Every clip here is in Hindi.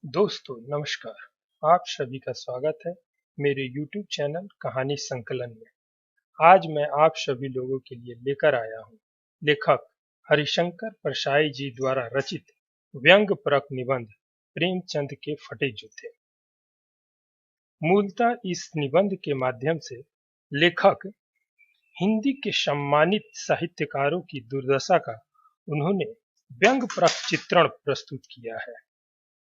दोस्तों नमस्कार। आप सभी का स्वागत है मेरे YouTube चैनल कहानी संकलन में। आज मैं आप सभी लोगों के लिए लेकर आया हूँ लेखक हरिशंकर परसाई जी द्वारा रचित व्यंग्य परक निबंध प्रेमचंद के फटे जूते। मूलतः इस निबंध के माध्यम से लेखक हिंदी के सम्मानित साहित्यकारों की दुर्दशा का उन्होंने व्यंग्य परक चित्रण प्रस्तुत किया है।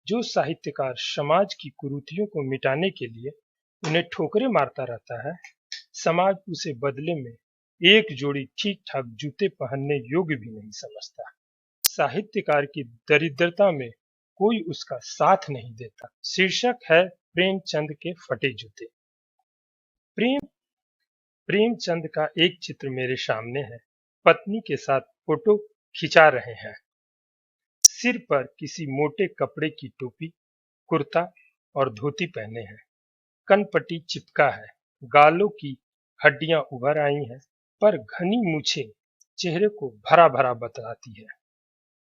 जो साहित्यकार समाज की कुरीतियों को मिटाने के लिए उन्हें ठोकरें मारता रहता है, समाज उसे बदले में एक जोड़ी ठीक ठाक जूते पहनने योग्य भी नहीं समझता। साहित्यकार की दरिद्रता में कोई उसका साथ नहीं देता। शीर्षक है प्रेमचंद के फटे जूते। प्रेमचंद का एक चित्र मेरे सामने है। पत्नी के साथ फोटो खिंचा रहे हैं। सिर पर किसी मोटे कपड़े की टोपी, कुर्ता और धोती पहने हैं। कनपट्टी चिपका है। गालों की हड्डियां उभर आई हैं, पर घनी मूछें चेहरे को भरा भरा बतलाती है।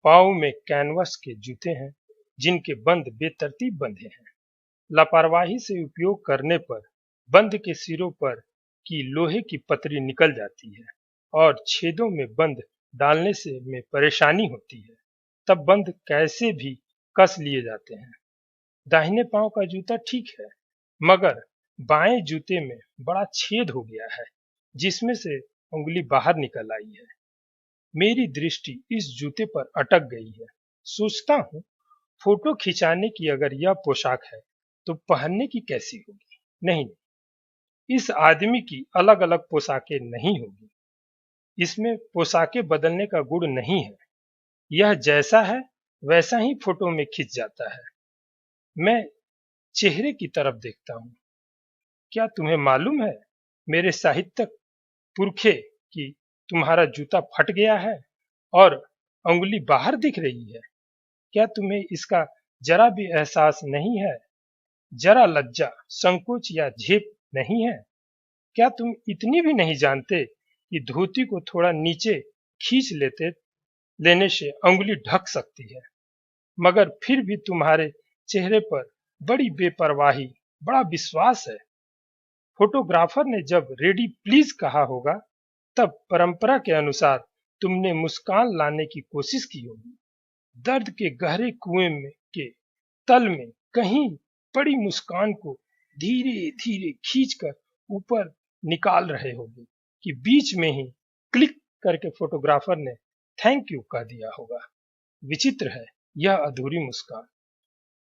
पाँव में कैनवस के जूते हैं, जिनके बंद बेतरतीब बंधे हैं। लापरवाही से उपयोग करने पर बंद के सिरों पर की लोहे की पतरी निकल जाती है और छेदों में बंद डालने से में परेशानी होती है। तब बंद कैसे भी कस लिए जाते हैं। दाहिने पांव का जूता ठीक है, मगर बाएं जूते में बड़ा छेद हो गया है, जिसमें से उंगली बाहर निकल आई है। मेरी दृष्टि इस जूते पर अटक गई है। सोचता हूँ, फोटो खिंचाने की अगर यह पोशाक है तो पहनने की कैसी होगी। नहीं, इस आदमी की अलग अलग पोशाकें नहीं होगी। इसमें पोशाकें बदलने का गुण नहीं है। यह जैसा है वैसा ही फोटो में खिंच जाता है। मैं चेहरे की तरफ देखता हूँ। क्या तुम्हें मालूम है मेरे साहित्यक पुरखे कि तुम्हारा जूता फट गया है और उंगली बाहर दिख रही है? क्या तुम्हें इसका जरा भी एहसास नहीं है? जरा लज्जा, संकोच या झेप नहीं है? क्या तुम इतनी भी नहीं जानते कि धोती को थोड़ा नीचे खींच लेने से उंगली ढक सकती है? मगर फिर भी तुम्हारे चेहरे पर बड़ी बेपरवाही, बड़ा विश्वास है। फोटोग्राफर ने जब रेडी प्लीज कहा होगा, तब परंपरा के अनुसार तुमने मुस्कान लाने की कोशिश की होगी। दर्द के गहरे कुएं में के तल में कहीं पड़ी मुस्कान को धीरे धीरे खींचकर ऊपर निकाल रहे होगे कि बीच में ही क्लिक करके फोटोग्राफर ने थैंक यू कह दिया होगा। विचित्र है यह अधूरी मुस्कान।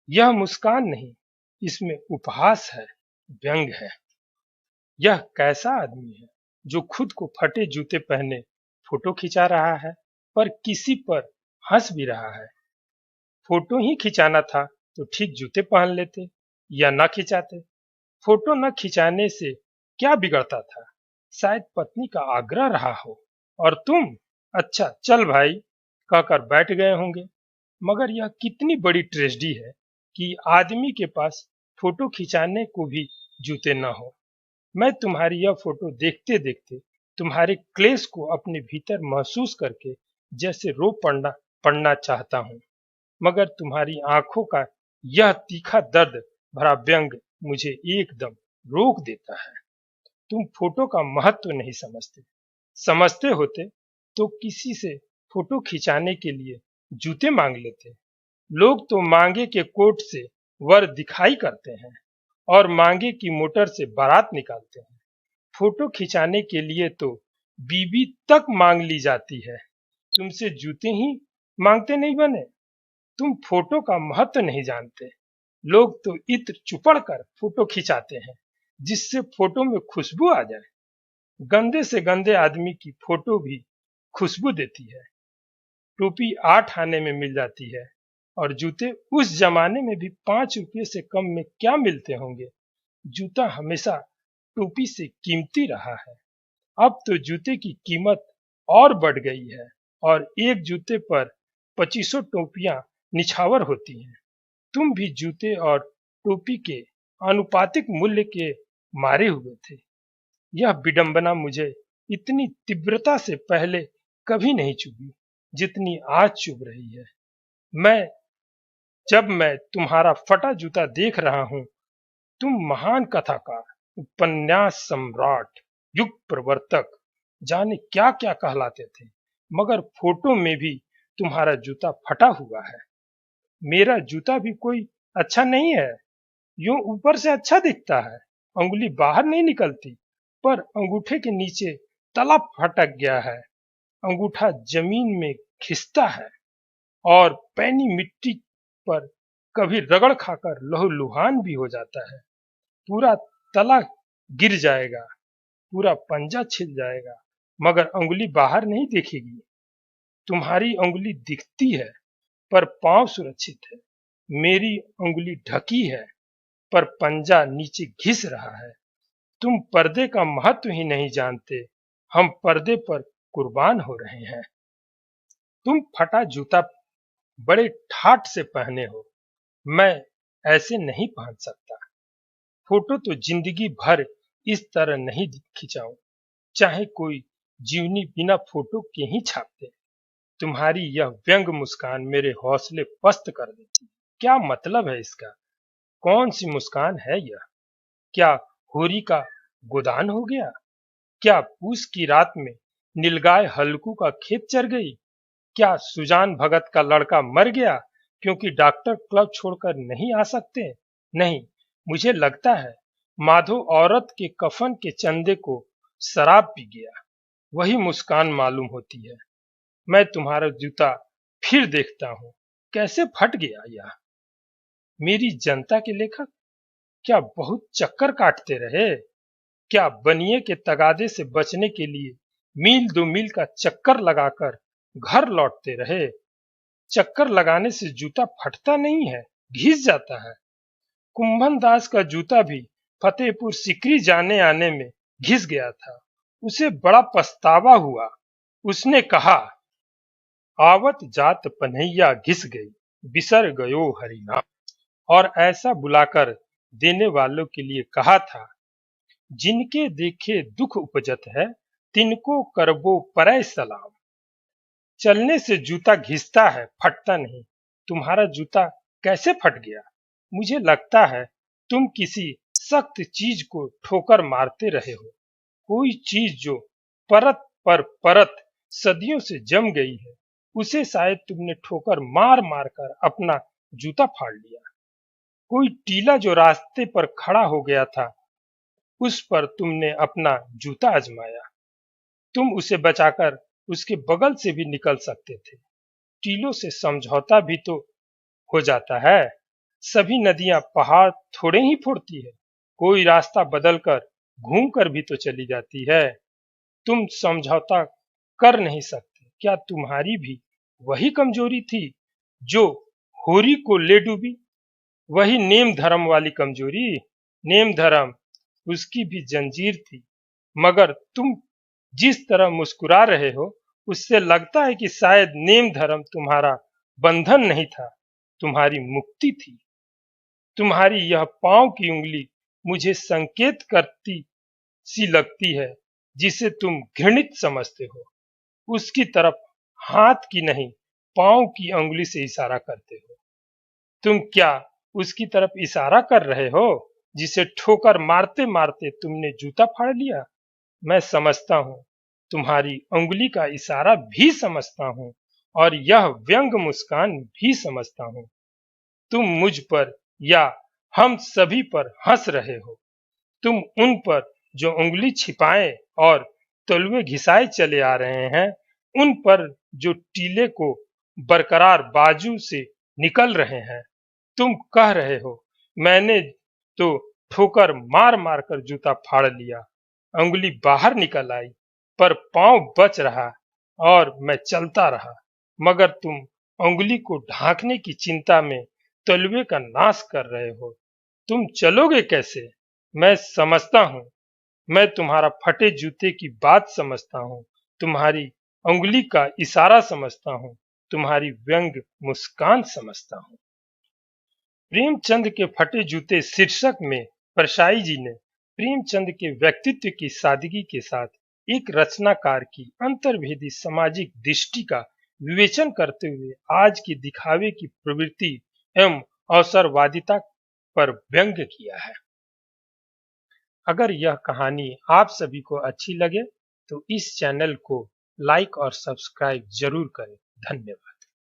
यह मुस्कान नहीं, इसमें उपहास है, व्यंग है। यह कैसा आदमी है जो खुद को फटे जूते पहने फोटो खिंचा रहा है, पर किसी पर हंस भी रहा है। फोटो ही खिंचाना था तो ठीक जूते पहन लेते या न खिंचाते। फोटो न खिंचाने से क्या बिगड़ता था? शायद पत्नी का आग्रह रहा हो और तुम अच्छा चल भाई कहकर बैठ गए होंगे। मगर यह कितनी बड़ी ट्रेजेडी है कि आदमी के पास फोटो खिंचाने को भी जूते न हो। मैं तुम्हारी यह फोटो देखते देखते तुम्हारे क्लेश को अपने भीतर महसूस करके जैसे रो पड़ना पड़ना चाहता हूँ, मगर तुम्हारी आंखों का यह तीखा दर्द भरा व्यंग मुझे एकदम रोक देता है। तुम फोटो का महत्व नहीं समझते। समझते होते तो किसी से फोटो खिंचाने के लिए जूते मांग लेते। लोग तो मांगे के कोट से वर दिखाई करते हैं और मांगे की मोटर से बारात निकालते हैं। फोटो खिंचाने के लिए तो बीबी तक मांग ली जाती है। तुमसे जूते ही मांगते नहीं बने। तुम फोटो का महत्व नहीं जानते। लोग तो इत्र चुपड़ कर फोटो खिंचाते हैं जिससे फोटो में खुशबू आ जाए। गंदे से गंदे आदमी की फोटो भी खुशबू देती है। टोपी 8 आने में मिल जाती है और जूते उस जमाने में भी 5 रुपये से कम में क्या मिलते होंगे। जूता हमेशा टोपी से कीमती रहा है। अब तो जूते की कीमत और बढ़ गई है और एक जूते पर 2500 टोपियां निछावर होती हैं। तुम भी जूते और टोपी के आनुपातिक मूल्य के मारे हुए थे। यह विडंबना मुझे इतनी तीव्रता से पहले कभी नहीं चुभी जितनी आज चुभ रही है। मैं जब मैं तुम्हारा फटा जूता देख रहा हूं, तुम महान कथाकार, उपन्यास सम्राट, युग प्रवर्तक, जाने क्या क्या कहलाते थे, मगर फोटो में भी तुम्हारा जूता फटा हुआ है। मेरा जूता भी कोई अच्छा नहीं है। यूं ऊपर से अच्छा दिखता है, अंगुली बाहर नहीं निकलती, पर अंगूठे के नीचे तला फटक गया है। अंगूठा जमीन में घिसता है और पैनी मिट्टी पर कभी रगड़ खाकर लहूलुहान भी हो जाता है। पूरा तला गिर जाएगा, पूरा पंजा छिल जाएगा, मगर अंगुली बाहर नहीं दिखेगी। तुम्हारी अंगुली दिखती है, पर पांव सुरक्षित है। मेरी अंगुली ढकी है, पर पंजा नीचे घिस रहा है। तुम पर्दे का महत्व ही नहीं जानते। हम पर्दे पर कुर्बान हो रहे हैं। तुम फटा जूता बड़े ठाट से पहने हो, मैं ऐसे नहीं पहन सकता। फोटो तो जिंदगी भर इस तरह नहीं खिंचाऊं, चाहे कोई जीवनी बिना फोटो के ही छाप दे। तुम्हारी यह व्यंग मुस्कान मेरे हौसले पस्त कर देती है। क्या मतलब है इसका? कौन सी मुस्कान है यह? क्या होरी का गोदान हो गया? क्या पूस की रात में नीलगाय हल्कू का खेत चर गई? क्या सुजान भगत का लड़का मर गया क्योंकि डॉक्टर क्लब छोड़कर नहीं आ सकते? नहीं, मुझे लगता है माधो औरत के कफन के चंदे को शराब पी गया। वही मुस्कान मालूम होती है। मैं तुम्हारा जूता फिर देखता हूँ, कैसे फट गया यह। मेरी जनता के लेखक क्या बहुत चक्कर काटते रहे? क्या बनिए के तगादे से बचने के लिए मील दो मील का चक्कर लगाकर घर लौटते रहे? चक्कर लगाने से जूता फटता नहीं है, घिस जाता है। कुंभन दास का जूता भी फतेहपुर सिकरी जाने आने में घिस गया था। उसे बड़ा पछतावा हुआ। उसने कहा, आवत जात पन्हैया घिस गई, बिसर गयो हरिनाम। और ऐसा बुलाकर देने वालों के लिए कहा था, जिनके देखे दुख उपजत है, तिनको करबो परै सलाम। चलने से जूता घिसता है, फटता नहीं। तुम्हारा जूता कैसे फट गया? मुझे लगता है तुम किसी सख्त चीज को ठोकर मारते रहे हो। कोई चीज जो परत पर परत सदियों से जम गई है, उसे शायद तुमने ठोकर मार मार कर अपना जूता फाड़ लिया। कोई टीला जो रास्ते पर खड़ा हो गया था, उस पर तुमने अपना जूता आजमाया। तुम उसे बचाकर उसके बगल से भी निकल सकते थे। टीलों से समझौता भी तो हो जाता है। सभी नदियां पहाड़ थोड़े ही फोड़ती है, कोई रास्ता बदलकर घूम कर भी तो चली जाती है। तुम समझौता कर नहीं सकते। क्या तुम्हारी भी वही कमजोरी थी जो होरी को ले डूबी? वही नेम धर्म वाली कमजोरी? नेम धर्म उसकी भी जंजीर थी, मगर तुम जिस तरह मुस्कुरा रहे हो, उससे लगता है कि शायद नेम धर्म तुम्हारा बंधन नहीं था, तुम्हारी मुक्ति थी। तुम्हारी यह पांव की उंगली मुझे संकेत करती सी लगती है, जिसे तुम घृणित समझते हो। उसकी तरफ हाथ की नहीं, पांव की उंगली से इशारा करते हो। तुम क्या उसकी तरफ इशारा कर रहे हो जिसे ठोकर मारते मारते तुमने जूता फाड़ लिया? मैं समझता हूँ, तुम्हारी उंगली का इशारा भी समझता हूँ, और यह व्यंग मुस्कान भी समझता हूँ। तुम मुझ पर या हम सभी पर हंस रहे हो। तुम उन पर जो उंगली छिपाए और तलवे घिसाए चले आ रहे हैं, उन पर जो टीले को बरकरार बाजू से निकल रहे हैं। तुम कह रहे हो, मैंने तो ठोकर मार मार कर जूता फाड़ लिया, उंगली बाहर निकल आई, पर पांव बच रहा और मैं चलता रहा। मगर तुम उंगली को ढांकने की चिंता में तलवे का नाश कर रहे हो। तुम चलोगे कैसे? मैं समझता हूँ। मैं तुम्हारा फटे जूते की बात समझता हूँ, तुम्हारी उंगली का इशारा समझता हूँ, तुम्हारी व्यंग मुस्कान समझता हूँ। प्रेमचंद के फटे जूते शीर्षक में परसाई जी ने प्रेमचंद के व्यक्तित्व की सादगी के साथ एक रचनाकार की अंतर्भेदी सामाजिक दृष्टि का विवेचन करते हुए आज की दिखावे की प्रवृत्ति एवं अवसरवादिता पर व्यंग किया है। अगर यह कहानी आप सभी को अच्छी लगे तो इस चैनल को लाइक और सब्सक्राइब जरूर करें। धन्यवाद।